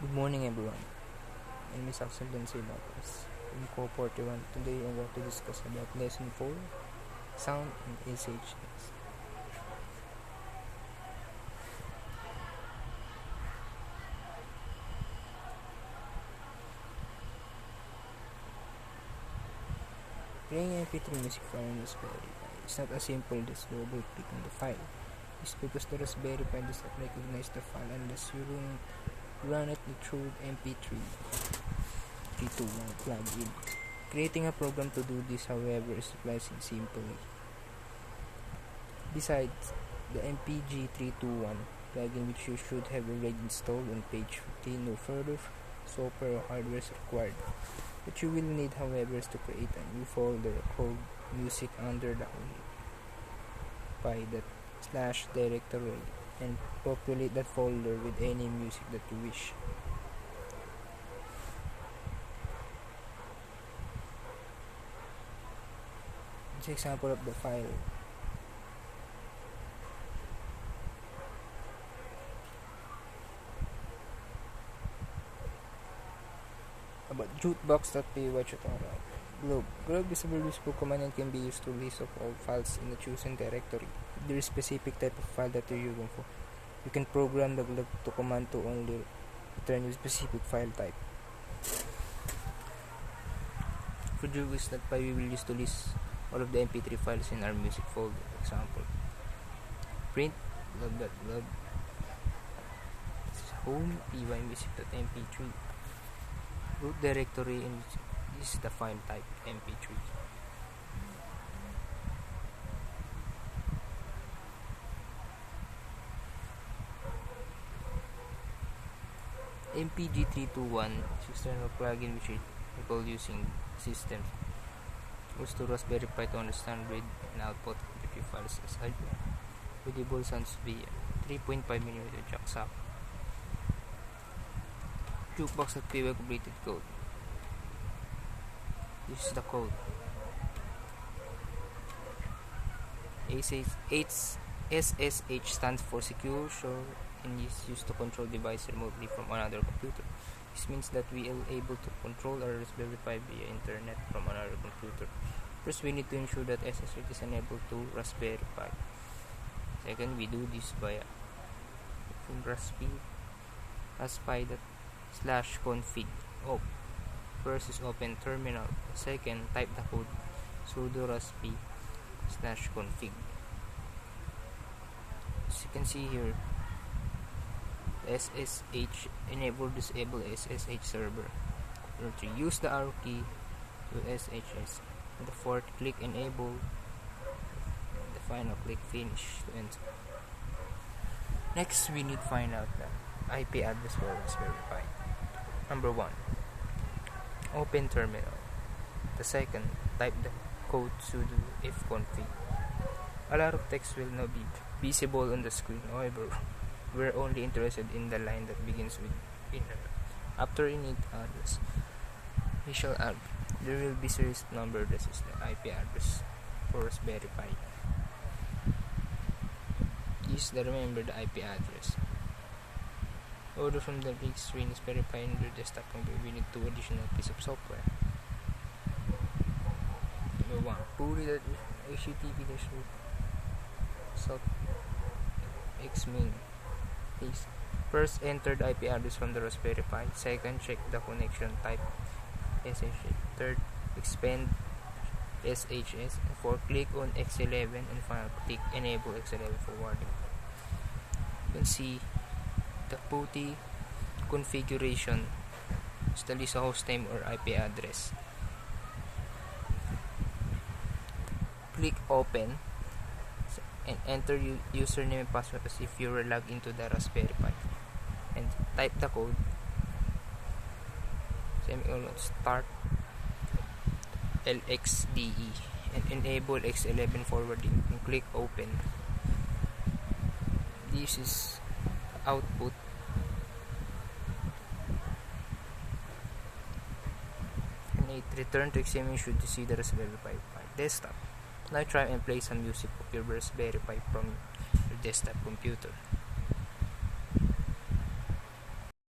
Good morning, everyone. My name is Axel Lopez from Core 41. Today, I'm going to discuss about Lesson 4, Sound and SHS. Playing MP3 music file on Raspberry Pi is not as simple as double-clicking the file. It's because the Raspberry Pi does not recognize the file unless you run it through MP3 321 plugin. Creating a program to do this, however, is surprisingly simple. Besides the MPG 321 plugin, which you should have already installed on page 15, no further software or hardware is required. What you will need, however, is to create a new folder called music under the pi./directory and populate that folder with any music that you wish. This example of the file. About jukebox.py tutorial. Globe is a very useful command and can be used to list of all files in the chosen directory. If there is specific type of file that you're using for, you can program the globe to command to only return a specific file type. For jukebox.py, we will use to list all of the MP3 files in our music folder. Example: print globe.globe home pymusic.mp3 root directory, and this is the file type mp3. MPG321 is external plugin which is called using systems used to Raspberry Pi to understand read and output MP3 files as audible sounds via 3.5mm jack socket. Jukebox.py completed code. This is the code. SSH stands for Secure Shore and is used to control device remotely from another computer. This means that we are able to control our Raspberry Pi via internet from another computer. First, we need to ensure that SSH is enabled to Raspberry Pi. Second, we do this via raspi.config. First is open terminal. Second, type the code sudo raspi/config. As you can see here, SSH disable SSH server. 3. Use the arrow key to SSH. And the fourth, click enable. The final, click finish to enter. Next, we need to find out the IP address for Raspberry Pi. Number 1, open terminal. The second, type the code sudo ifconfig. A lot of text will not be visible on the screen. However, we're only interested in the line that begins with inner. After init address, we shall add there will be series number. This is the IP address for Raspberry Pi. Remember the IP address. Order from the big screen Raspberry Pi and your desktop computer. We need 2 additional pieces of software. Number 1, puri.http://xmin. First, enter the IP address from the Raspberry Pi. Second, check the connection type SSH. Third, expand SHS. Fourth, click on X11 and finally click enable X11 forwarding. You can see the PuTTY configuration is the list of host name or IP address. Click open and enter username and password as if you were logged into the Raspberry Pi, and type the code start LXDE and enable X11 forwarding and click open. This is output. And it return to XML should you see the Raspberry Pi desktop. Now try and play some music of your Raspberry Pi from your desktop computer.